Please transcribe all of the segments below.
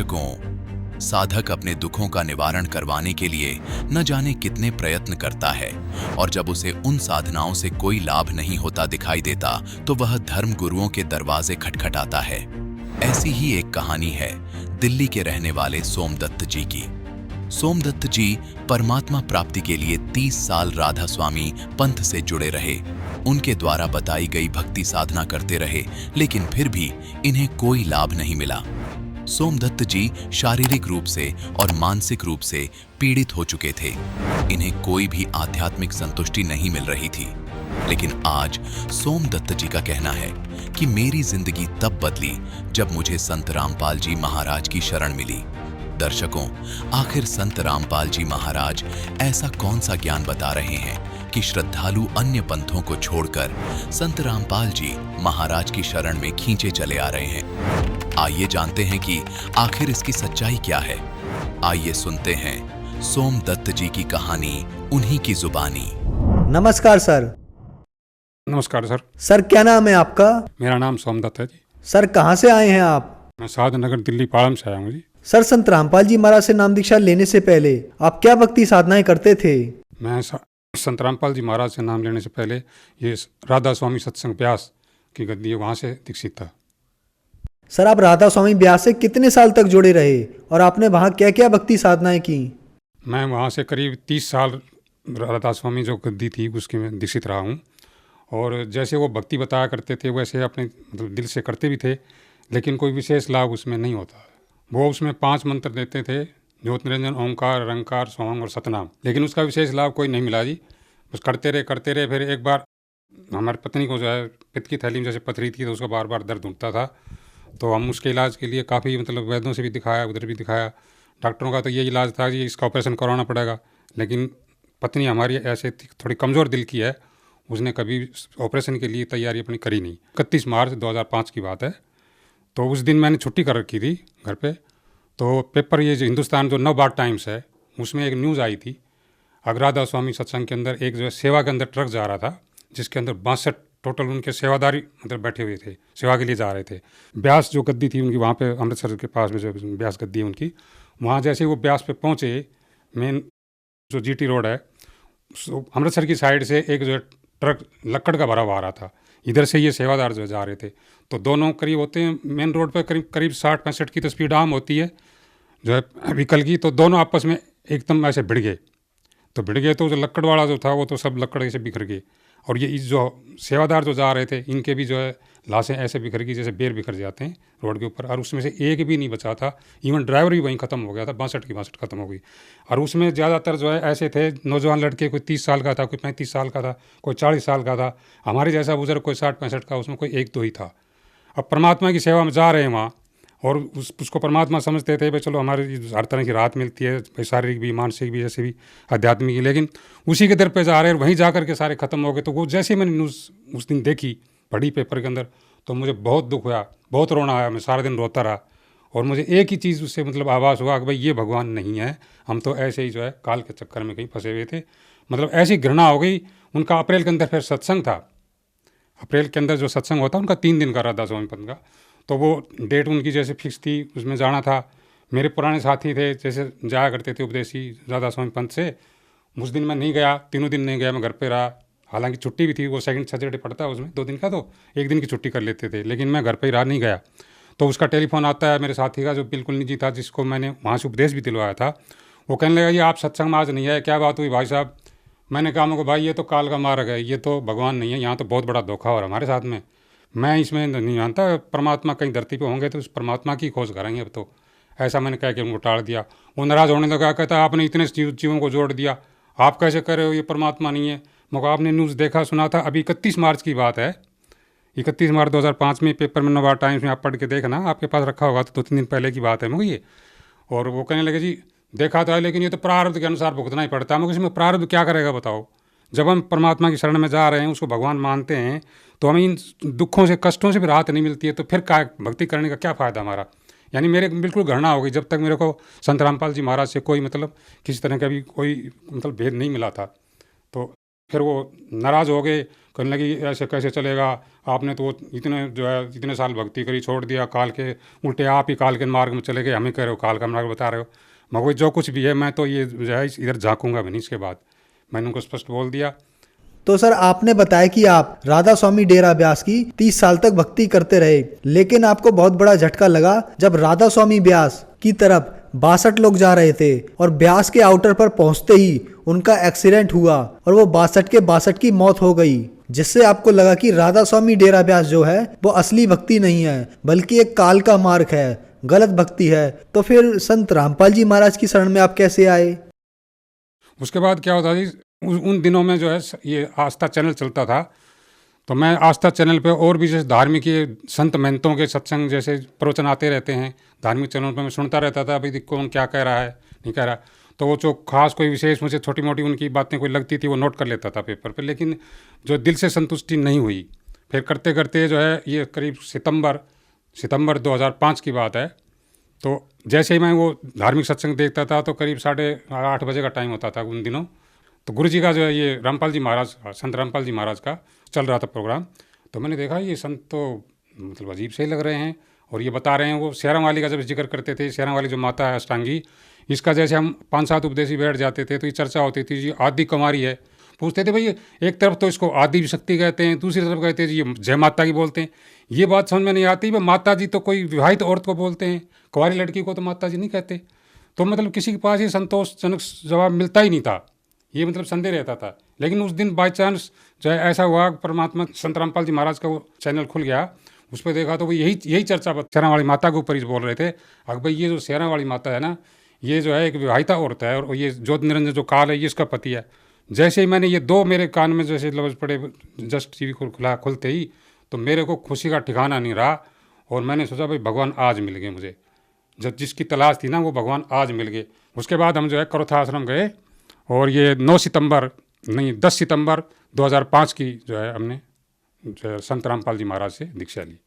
दर्शकों, साधक अपने दुखों का निवारण करवाने के लिए न जाने कितने प्रयत्न करता है और जब उसे उन साधनाओं से कोई लाभ नहीं होता दिखाई देता तो वह धर्म गुरुओं के दरवाजे खटखटाता है। ऐसी ही एक कहानी है दिल्ली के रहने वाले सोमदत्त जी की। सोमदत्त जी परमात्मा प्राप्ति के लिए 30 साल राधा स्वामी पंथ से जुड़े रहे। उनके द्वारा बताई गई भक्ति साधना करते रहे, लेकिन फिर भी इन्हें कोई लाभ नहीं मिला। सोमदत्त जी शारीरिक रूप से और मानसिक रूप से पीड़ित हो चुके थे। इन्हें कोई भी आध्यात्मिक संतुष्टि नहीं मिल रही थी। लेकिन आज सोमदत्त जी का कहना है कि मेरी जिंदगी तब बदली जब मुझे संत रामपाल जी महाराज की शरण मिली। दर्शकों, आखिर संत रामपाल जी महाराज ऐसा कौन सा ज्ञान बता रहे हैं कि श्रद्धालु अन्य पंथों को छोड़कर संत रामपाल जी महाराज की शरण में खींचे चले आ रहे हैं। आइए जानते हैं कि आखिर इसकी सच्चाई क्या है। आइए सुनते हैं सोमदत्त जी की कहानी उन्हीं की जुबानी। नमस्कार सर। नमस्कार सर। सर क्या नाम है आपका? मेरा नाम सोमदत्त है जी। सर कहाँ से आए हैं आप? मैं साधनगर दिल्ली पालम से आया हूँ जी। सर संत रामपाल जी महाराज से नाम दीक्षा लेने से पहले आप क्या भक्ति साधनाएं करते थे? मैं संत रामपाल जी महाराज से नाम लेने से पहले ये राधा स्वामी सत्संग ब्यास की गद्दी है, वहाँ से दीक्षित था। सर आप राधा स्वामी ब्यास से कितने साल तक जुड़े रहे और आपने वहाँ क्या क्या भक्ति साधनाएं की? मैं वहाँ से करीब 30 साल राधा स्वामी जो गद्दी थी उसकी मैं दीक्षित रहा हूँ। और जैसे वो भक्ति बताया करते थे वैसे अपने मतलब दिल से करते भी थे, लेकिन कोई विशेष लाभ उसमें नहीं होता। वो उसमें 5 मंत्र देते थे, ज्योत निरंजन, ओंकार, रंकार, सोहंग और सतनाम, लेकिन उसका विशेष लाभ कोई नहीं मिला जी। बस करते रहे। फिर एक बार हमारी पत्नी को जो है पित्त की थैली में जैसे पथरी थी तो उसका बार बार दर्द उठता था। तो हम उसके इलाज के लिए काफ़ी मतलब वैद्यों से भी दिखाया, उधर भी दिखाया। डॉक्टरों का तो ये इलाज था कि इसका ऑपरेशन करवाना पड़ेगा, लेकिन पत्नी हमारी ऐसे थोड़ी कमज़ोर दिल की है, उसने कभी ऑपरेशन के लिए तैयारी अपनी करी नहीं। 31 मार्च 2005 की बात है। तो उस दिन मैंने छुट्टी कर रखी थी घर पे। तो पेपर ये जो हिंदुस्तान जो नवभारत टाइम्स है उसमें एक न्यूज़ आई थी। राधा स्वामी सत्संग के अंदर एक जो है सेवा के अंदर ट्रक जा रहा था, जिसके अंदर 62 टोटल उनके सेवादारी मतलब बैठे हुए थे, सेवा के लिए जा रहे थे। ब्यास जो गद्दी थी उनकी वहाँ पे अमृतसर के पास में जो ब्यास गद्दी है उनकी, वहाँ जैसे वो ब्यास पे पहुँचे, मेन जो जीटी रोड है अमृतसर की साइड से एक जो ट्रक लक्कड़ का भरा हुआ आ रहा था, इधर से ये सेवादार जो जा रहे थे। तो दोनों करीब होते हैं मेन रोड पर करीब 60-65 की तो स्पीड आम होती है जो है व्हीकल की। तो दोनों आपस में एकदम ऐसे भिड़ गए। तो जो लक्कड़ वाला जो था वो तो सब लक्कड़ ऐसे बिखर गए, और ये जो सेवादार जो जा रहे थे इनके भी जो है लाशें ऐसे बिखर गई जैसे बेर बिखर जाते हैं रोड के ऊपर। और उसमें से एक भी नहीं बचा था, इवन ड्राइवर भी वहीं ख़त्म हो गया था, 62 की 62 खत्म हो गई। और उसमें ज़्यादातर जो है ऐसे थे नौजवान लड़के, कोई 30 साल का था, कोई 35 साल का था, कोई 40 साल का था, हमारे जैसा बुजुर्ग कोई 60-65 का, उसमें कोई 1-2 ही था। अब परमात्मा की सेवा में जा रहे हैं वहाँ, और उसको परमात्मा समझते थे भाई चलो हमारी हर तरह की राहत मिलती है, भाई शारीरिक भी, मानसिक भी, जैसे भी आध्यात्मिक, लेकिन उसी के दर पे जा रहे हैं और वहीं जा कर के सारे ख़त्म हो गए। तो वो जैसे मैंने न्यूज़ उस दिन देखी, पढ़ी पेपर के अंदर, तो मुझे बहुत दुख हुआ, बहुत रोना आया। मैं सारा दिन रोता रहा और मुझे एक ही चीज़ उससे मतलब आभास हुआ कि भाई ये भगवान नहीं है, हम तो ऐसे ही जो है काल के चक्कर में कहीं फंसे हुए थे। मतलब ऐसी घृणा हो गई। उनका अप्रैल के अंदर फिर सत्संग था। अप्रैल के अंदर जो सत्संग होता उनका 3 दिन का राधा स्वामी पंथ का, तो वो डेट उनकी जैसे फिक्स थी, उसमें जाना था। मेरे पुराने साथी थे जैसे जाया करते थे उपदेशी राधा स्वामी पंथ से, उस दिन मैं नहीं गया, 3 दिन नहीं गया, मैं घर पे रहा। हालांकि छुट्टी भी थी, वो सेकंड सैटरडे पड़ता है उसमें 2 दिन का, तो 1 दिन की छुट्टी कर लेते थे, लेकिन मैं घर पे ही रहा, नहीं गया। तो उसका टेलीफोन आता है मेरे साथी का जो बिल्कुल निजी था, जिसको मैंने वहाँ से उपदेश भी दिलवाया था। वो कहने लगा ये आप सत्संग में आज नहीं आए, क्या बात हुई भाई साहब? मैंने कहा मुझे भाई ये तो काल का मार्ग है, ये तो भगवान नहीं है, यहाँ तो बहुत बड़ा धोखा हो रहा हमारे साथ में। मैं इसमें नहीं जानता, परमात्मा कहीं धरती पे होंगे तो उस परमात्मा की खोज करेंगे अब तो। ऐसा मैंने कह के उनको टाल दिया। वो नाराज़ होने लगा, कहता आपने इतने जीवों को जोड़ दिया, आप कैसे कर रहे हो, ये परमात्मा नहीं है। मगर आपने न्यूज़ देखा सुना था, अभी 31 मार्च की बात है, 31 मार्च 2005 में पेपर में नवभारत टाइम्स में आप पढ़ के देखना, आपके पास रखा होगा, तो 2-3 दिन पहले की बात है मुझे ये। और वो कहने लगे जी देखा था, लेकिन ये तो प्रारब्ध के अनुसार भुगतना ही पड़ता है। मुझे इसमें प्रारब्ध क्या करेगा बताओ? जब हम परमात्मा की शरण में जा रहे हैं, उसको भगवान मानते हैं, तो हमें इन दुखों से, कष्टों से भी राहत नहीं मिलती है, तो फिर क्या भक्ति करने का क्या फ़ायदा हमारा? यानी मेरे बिल्कुल घृणा हो गई जब तक मेरे को संत रामपाल जी महाराज से कोई मतलब किसी तरह का भी कोई मतलब भेद नहीं मिला था। तो फिर वो नाराज़ हो गए, कहने लगी ऐसे कैसे चलेगा, आपने तो इतने जो है इतने साल भक्ति करी, छोड़ दिया, काल के उल्टे आप ही काल के मार्ग में चले गए, हमें कह रहे हो काल का मार्ग बता रहे हो। मैं कोई जो कुछ भी है मैं तो ये जो है इधर झाँकूंगा भी नहीं। इसके बाद मैंने उनको स्पष्ट बोल दिया। तो सर आपने बताया कि आप राधा स्वामी डेरा ब्यास की 30 साल तक भक्ति करते रहे, लेकिन आपको बहुत बड़ा झटका लगा जब राधा स्वामी ब्यास की तरफ 62 लोग जा रहे थे और ब्यास के आउटर पर पहुंचते ही उनका एक्सीडेंट हुआ और वो 62 के 62 की मौत हो गई, जिससे आपको लगा कि राधा स्वामी डेरा ब्यास जो है वो असली भक्ति नहीं है बल्कि एक काल का मार्ग है, गलत भक्ति है। तो फिर संत रामपाल जी महाराज की शरण में आप कैसे आए? उसके बाद क्या होता जी, उन दिनों में जो है ये आस्था चैनल चलता था, तो मैं आस्था चैनल पे और भी जैसे धार्मिक ये संत महंतों के सत्संग जैसे प्रवचन आते रहते हैं धार्मिक चैनल पे, मैं सुनता रहता था भाई कौन क्या कह रहा है नहीं कह रहा। तो वो जो खास कोई विशेष मुझे छोटी मोटी उनकी बातें कोई लगती थी वो नोट कर लेता था पेपर पे, लेकिन जो दिल से संतुष्टि नहीं हुई। फिर करते करते जो है ये करीब सितंबर 2005 की बात है, तो जैसे ही मैं वो धार्मिक सत्संग देखता था तो करीब 8:30 बजे का टाइम होता था उन दिनों। तो गुरु जी का जो है ये रामपाल जी महाराज, संत रामपाल जी महाराज का चल रहा था प्रोग्राम। तो मैंने देखा ये संत तो मतलब अजीब से ही लग रहे हैं और ये बता रहे हैं, वो शेरां वाली का जब जिक्र करते थे, शेरां वाली जो माता है अष्टांगी, इसका जैसे हम 5-7 उपदेशी बैठ जाते थे तो ये चर्चा होती थी जी आदि कुमारी है। पूछते थे भाई एक तरफ तो इसको आदि शक्ति कहते हैं, दूसरी तरफ कहते हैं जी ये जय माता की बोलते हैं। ये बात समझ में नहीं आती, भाई माता जी तो कोई विवाहित औरत को बोलते हैं, कुंवारी लड़की को तो माता जी नहीं कहते। तो मतलब किसी के पास ये संतोषजनक जवाब मिलता ही नहीं था, ये मतलब संदेह रहता था। लेकिन उस दिन बाई चांस जो है ऐसा हुआ, परमात्मा संत रामपाल जी महाराज का वो चैनल खुल गया, उस पर देखा तो वो यही चर्चा शेरां वाली माता के ऊपर ही बोल रहे थे। अगर भाई ये जो शेरां वाली माता है ना, ये जो है एक विवाहिता औरत है और ये ज्योत निरंजन जो काल है ये इसका पति है। जैसे ही मैंने ये दो मेरे कान में जैसे लफ्ज़ पड़े, जस्ट टीवी खुलते ही, तो मेरे को खुशी का ठिकाना नहीं रहा और मैंने सोचा भाई भगवान आज मिल गए मुझे, जब जिसकी तलाश थी ना वो भगवान आज मिल गए। उसके बाद हम जो है करोथा आश्रम गए और ये 10 सितंबर 2005 की जो है हमने जो है संत रामपाल जी महाराज से दीक्षा ली।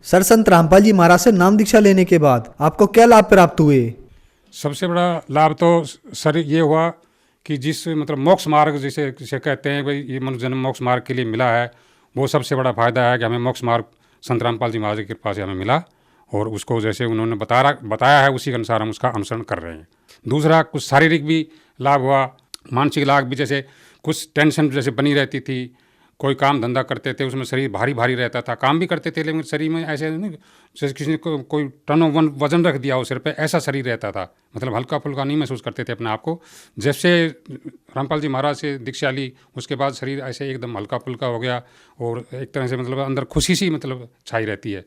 सर संत रामपाल जी महाराज से नाम दीक्षा लेने के बाद आपको क्या लाभ प्राप्त हुए? सबसे बड़ा लाभ तो सर ये हुआ कि जिस मतलब मोक्ष मार्ग जिसे कहते हैं भाई ये मनुष्य जन्म मोक्ष मार्ग के लिए मिला है, वो सबसे बड़ा फायदा है कि हमें मोक्ष मार्ग संत रामपाल जी महाराज की कृपा से हमें मिला और उसको जैसे उन्होंने बताया है उसी के अनुसार हम उसका अनुसरण कर रहे हैं। दूसरा कुछ शारीरिक भी लाभ हुआ, मानसिक लाभ भी, जैसे कुछ टेंशन जैसे बनी रहती थी, कोई काम धंधा करते थे उसमें शरीर भारी भारी रहता था, काम भी करते थे लेकिन शरीर में ऐसे नहीं जैसे किसी ने कोई टन वजन रख दिया हो सिर पे, ऐसा शरीर रहता था, मतलब हल्का फुल्का नहीं महसूस करते थे अपने आप को। जैसे रामपाल जी महाराज से दीक्षा ली उसके बाद शरीर ऐसे एकदम हल्का फुल्का हो गया और एक तरह से मतलब अंदर खुशी सी मतलब छाई रहती है,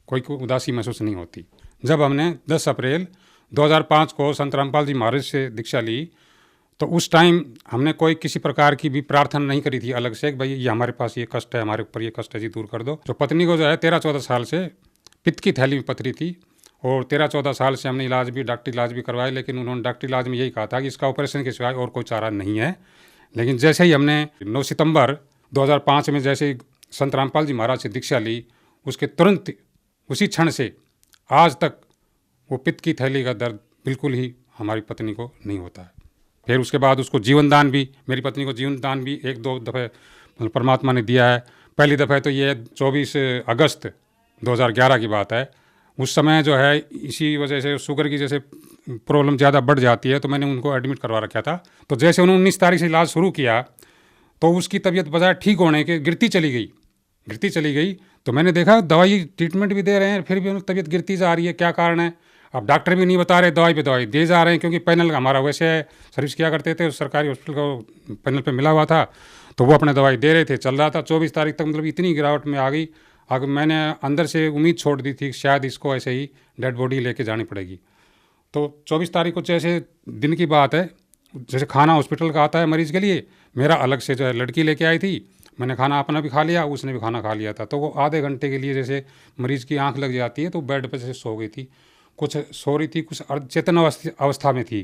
कोई उदासी महसूस नहीं होती। जब हमने 10 अप्रैल 2005 को संत रामपाल जी महाराज से दीक्षा ली तो उस टाइम हमने कोई किसी प्रकार की भी प्रार्थना नहीं करी थी अलग से कि भाई ये हमारे पास ये कष्ट है, हमारे ऊपर ये कष्ट है जी दूर कर दो। तो पत्नी को जो है 13-14 साल से पित्त की थैली में पथरी थी और 13-14 साल से हमने डॉक्टरी इलाज भी करवाया, लेकिन उन्होंने डॉक्टरी इलाज में यही कहा था कि इसका ऑपरेशन के सिवाय और कोई चारा नहीं है। लेकिन जैसे ही हमने 9 सितंबर 2005 में जैसे ही संत रामपाल जी महाराज से दीक्षा ली, उसके तुरंत उसी क्षण से आज तक वो पित्त की थैली का दर्द बिल्कुल ही हमारी पत्नी को नहीं होता है। फिर उसके बाद उसको जीवन दान भी, मेरी पत्नी को जीवन दान भी 1-2 दफ़े मतलब परमात्मा ने दिया है। पहली दफ़े तो ये 24 अगस्त 2011 की बात है। उस समय जो है इसी वजह से शुगर की जैसे प्रॉब्लम ज़्यादा बढ़ जाती है तो मैंने उनको एडमिट करवा रखा था। तो जैसे उन्होंने 19 तारीख से इलाज शुरू किया तो उसकी तबीयत बजाय ठीक होने के गिरती चली गई। तो मैंने देखा दवाई ट्रीटमेंट भी दे रहे हैं फिर भी उनकी तबीयत गिरती जा रही है, क्या कारण है? अब डॉक्टर भी नहीं बता रहे, दवाई पे दवाई दे जा रहे हैं, क्योंकि पैनल हमारा वैसे सर्विस किया करते थे सरकारी हॉस्पिटल को पैनल पे मिला हुआ था तो वो अपने दवाई दे रहे थे, चल रहा था। 24 तारीख तक मतलब इतनी गिरावट में आ गई, अगर मैंने अंदर से उम्मीद छोड़ दी थी शायद इसको ऐसे ही डेड बॉडी लेके जानी पड़ेगी। तो 24 तारीख को जैसे दिन की बात है, जैसे खाना हॉस्पिटल का आता है मरीज़ के लिए, मेरा अलग से जो है लड़की लेके आई थी, मैंने खाना अपना भी खा लिया, उसने भी खाना खा लिया था। तो वो आधे घंटे के लिए जैसे मरीज़ की आंख लग जाती है तो बेड पर जैसे सो गई थी, कुछ सो रही थी, कुछ अर्धचेतन अवस्था में थी।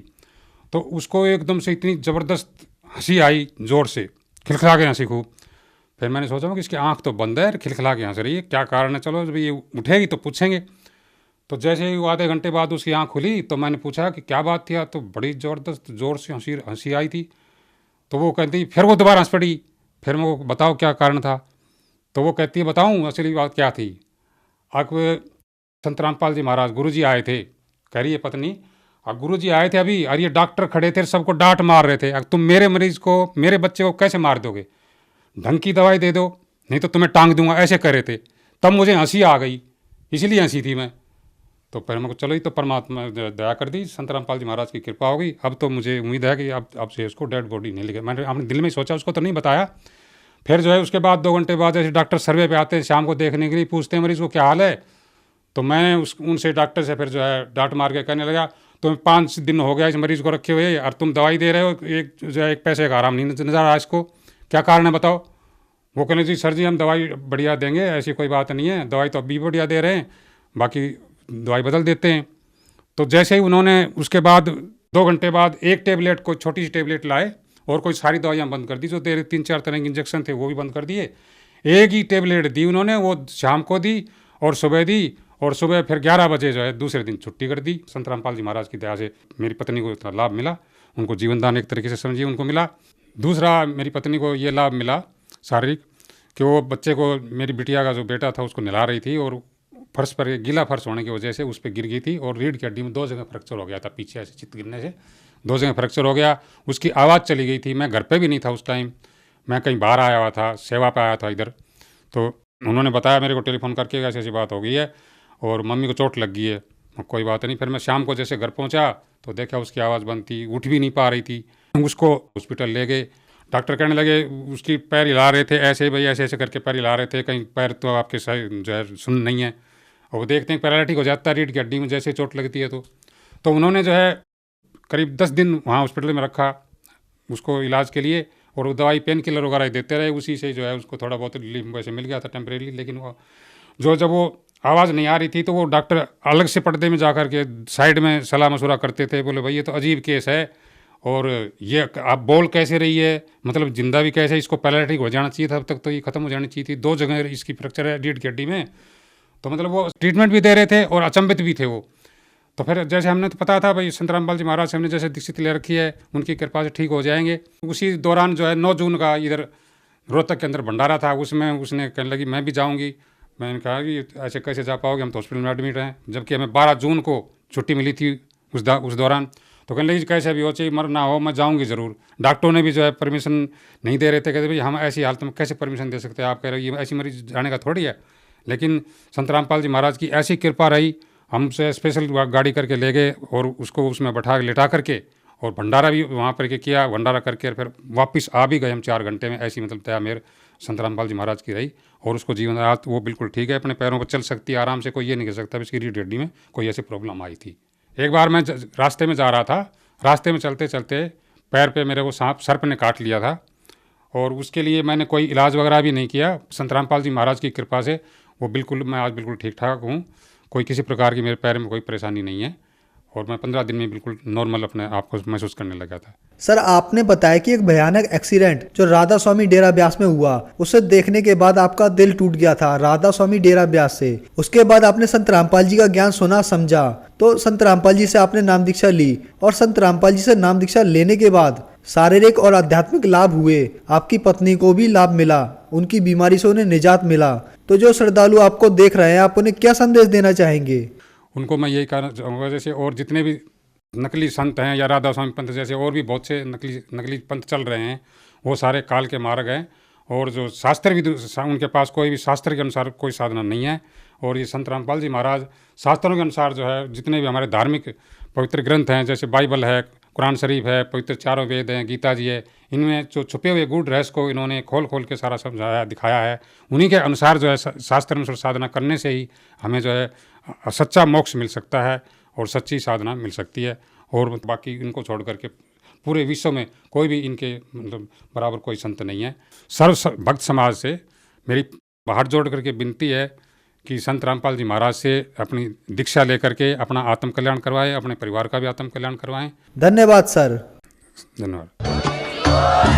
तो उसको एकदम से इतनी ज़बरदस्त हंसी आई, ज़ोर से खिलखिला के हंसी खूब। फिर मैंने सोचा कि इसकी आंख तो बंद है, खिलखिला के हंस रही है, क्या कारण है, चलो जब ये उठेगी तो पूछेंगे। तो जैसे ही वो आधे घंटे बाद उसकी आंख खुली तो मैंने पूछा कि क्या बात थी, तो बड़ी ज़बरदस्त ज़ोर से हंसी आई थी। तो वो कहती फिर वो दोबारा हंस पड़ी। फिर मैं वो बताओ क्या कारण था। तो वो कहती है बताऊँ असली बात क्या थी। अब संत रामपाल जी महाराज गुरु जी आए थे, कह रही है पत्नी, अब गुरु जी आए थे अभी और ये डॉक्टर खड़े थे, सबको डांट मार रहे थे, अब तुम मेरे मरीज को, मेरे बच्चे को कैसे मार दोगे, ढंग की दवाई दे दो नहीं तो तुम्हें टांग दूंगा, ऐसे कर रहे थे। तब मुझे हंसी आ गई, इसलिए हंसी थी मैं। तो फिर मेरे को चलो ही तो परमात्मा ने दया कर दी, संत रामपाल जी महाराज की कृपा हो गई। अब तो मुझे उम्मीद है कि अब से उसको डेड बॉडी नहीं लेगा। मैंने अपने दिल में सोचा, उसको तो नहीं बताया। फिर जो है उसके बाद 2 घंटे बाद ऐसे डॉक्टर सर्वे पे आते हैं शाम को देखने के लिए, पूछते हैं मरीज़ को क्या हाल है। तो मैं उनसे डॉक्टर से फिर जो है डांट मार के कहने लगा, तुम्हें 5 दिन हो गया इस मरीज़ को रखे हुए और तुम दवाई दे रहे हो, एक जो है 1 पैसे का आराम नहीं नजर आ रहा इसको, क्या कारण है बताओ। वो कहने जी सर जी हम दवाई बढ़िया देंगे, ऐसी कोई बात नहीं है, दवाई तो अभी बढ़िया दे रहे हैं, बाकी दवाई बदल देते हैं। तो जैसे ही उन्होंने उसके बाद 2 घंटे बाद एक टेबलेट, कोई छोटी सी टेबलेट लाए और कोई सारी दवाइयाँ बंद कर दी, जो 3-4 तरह के इंजेक्शन थे वो भी बंद कर दिए। एक ही टेबलेट दी उन्होंने, वो शाम को दी और सुबह दी, और सुबह फिर 11 बजे जो है दूसरे दिन छुट्टी कर दी। संत रामपाल जी महाराज की दया से मेरी पत्नी को इतना लाभ मिला, उनको जीवन दान एक तरीके से समझिए उनको मिला। दूसरा मेरी पत्नी को ये लाभ मिला शारीरिक, कि वो बच्चे को, मेरी बिटिया का जो बेटा था उसको नहला रही थी और फर्श पर, गीला फर्श होने की वजह से उस पर गिर गई थी और रीढ़ की हड्डी में 2 जगह फ्रैक्चर हो गया था, पीछे ऐसे चित गिरने से 2 जगह फ्रैक्चर हो गया। उसकी आवाज़ चली गई थी। मैं घर पे भी नहीं था उस टाइम, मैं कहीं बाहर आया हुआ था, सेवा पे आया था इधर। तो उन्होंने बताया मेरे को टेलीफोन करके ऐसी ऐसी बात हो गई है और मम्मी को चोट लग गई है। कोई बात नहीं। फिर मैं शाम को जैसे घर पहुंचा तो देखा उसकी आवाज़ बंद थी, उठ भी नहीं पा रही थी। उसको हॉस्पिटल ले गए, डॉक्टर कहने लगे, उसकी पैर हिला रहे थे ऐसे भाई, ऐसे ऐसे करके पैर हिला रहे थे, कहीं पैर तो आपके सही जो है सुन नहीं है, और वो देखते हैं पैरालिटिक हो जाता है रीढ़ की हड्डी में जैसे चोट लगती है। तो उन्होंने जो है करीब 10 दिन वहाँ हॉस्पिटल में रखा उसको इलाज के लिए, और वो दवाई पेन किलर वगैरह देते रहे, उसी से जो है उसको थोड़ा बहुत रिलीफ वैसे मिल गया था टेम्परेरी। लेकिन वो जब वो आवाज़ नहीं आ रही थी तो वो डॉक्टर अलग से पर्दे में जा कर के साइड में सलाह मशुरा करते थे, बोले भाई ये तो अजीब केस है और ये आप बोल कैसे रही है, मतलब जिंदा भी कैसे, इसको पैरालिटिक हो जाना चाहिए था, अब तक तो ये ख़त्म हो जानी चाहिए थी, 2 जगह इसकी फ्रैक्चर है रीढ़ की हड्डी में। तो मतलब वो ट्रीटमेंट भी दे रहे थे और अचंभित भी थे वो। तो फिर जैसे हमने तो पता था भाई संत रामपाल जी महाराज से हमने जैसे दीक्षित ले रखी है, उनकी कृपा से ठीक हो जाएंगे। उसी दौरान जो है 9 जून का इधर रोहतक के अंदर भंडारा था, उसमें उसने कहने लगी मैं भी जाऊँगी। मैंने कहा कि ऐसे कैसे जा पाओगे, हम तो हॉस्पिटल में एडमिट हैं, जबकि हमें 12 जून को छुट्टी मिली थी उस दौरान। तो कहने लगी कैसे भी हो, चाहे मर ना हो, मैं जाऊंगी ज़रूर। डॉक्टरों ने भी जो है परमिशन नहीं दे रहे थे, कहते भाई हम ऐसी हालत में कैसे परमिशन दे सकते हैं, आप कह रहे हो ये ऐसी मरीज जाने का थोड़ी है। लेकिन संत रामपाल जी महाराज की ऐसी कृपा रही, हमसे स्पेशल गाड़ी करके ले गए और उसको उसमें बैठा लेटा करके, और भंडारा भी वहाँ पर के किया, भंडारा करके फिर वापस आ भी गए हम 4 घंटे में। ऐसी मतलब दया मेरे संत रामपाल जी महाराज की रही, और उसको जीवन आज वो बिल्कुल ठीक है, अपने पैरों पर चल सकती है आराम से, कोई ये नहीं कह सकता इसकी रीढ़ हड्डी में कोई ऐसी प्रॉब्लम आई थी। एक बार मैं रास्ते में जा रहा था, रास्ते में चलते चलते पैर पे मेरे को सांप सर्प ने काट लिया था, और उसके लिए मैंने कोई इलाज वगैरह भी नहीं किया। संत रामपाल जी महाराज की कृपा से वो बिल्कुल, मैं आज बिल्कुल ठीक ठाक हूँ, कोई किसी प्रकार की मेरे पैर में कोई परेशानी नहीं है, और मैं 15 दिन में बिल्कुल नॉर्मल अपने आप को महसूस करने लगा था। सर आपने बताया कि एक भयानक एक्सीडेंट जो राधा स्वामी डेरा ब्यास में हुआ, उसे देखने के बाद आपका दिल टूट गया था राधा स्वामी डेरा ब्यास से। उसके बाद आपने संत रामपाल जी का ज्ञान सुना समझा, तो संत रामपाल जी से आपने नाम दीक्षा ली, और संत रामपाल जी से नाम दीक्षा लेने के बाद शारीरिक और आध्यात्मिक लाभ हुए, आपकी पत्नी को भी लाभ मिला, उनकी बीमारी से उन्हें निजात मिला। तो जो श्रद्धालु आपको देख रहे हैं, आप उन्हें क्या संदेश देना चाहेंगे? उनको मैं यही कहना चाहूँगा, जैसे और जितने भी नकली संत हैं या राधा स्वामी पंथ जैसे और भी बहुत से नकली पंथ चल रहे हैं, वो सारे काल के मार्ग हैं, और जो शास्त्र भी उनके पास कोई भी शास्त्र के अनुसार कोई साधना नहीं है। और ये संत रामपाल जी महाराज शास्त्रों के अनुसार जो है जितने भी हमारे धार्मिक पवित्र ग्रंथ हैं, जैसे बाइबल है, कुरान शरीफ है, पवित्र 4 वेद हैं, गीता जी है, इनमें जो छुपे हुए गूढ़ रहस्य को इन्होंने खोल खोल के सारा समझाया दिखाया है। उन्हीं के अनुसार जो है शास्त्र अनुसार साधना करने से ही हमें जो है सच्चा मोक्ष मिल सकता है और सच्ची साधना मिल सकती है। और बाकी इनको छोड़ करके पूरे विश्व में कोई भी इनके मतलब बराबर कोई संत नहीं है। सर्व भक्त समाज से मेरी हाथ जोड़ करके विनती है कि संत रामपाल जी महाराज से अपनी दीक्षा लेकर के अपना आत्म कल्याण करवाएं, अपने परिवार का भी आत्म कल्याण करवाएं। धन्यवाद सर। धन्यवाद।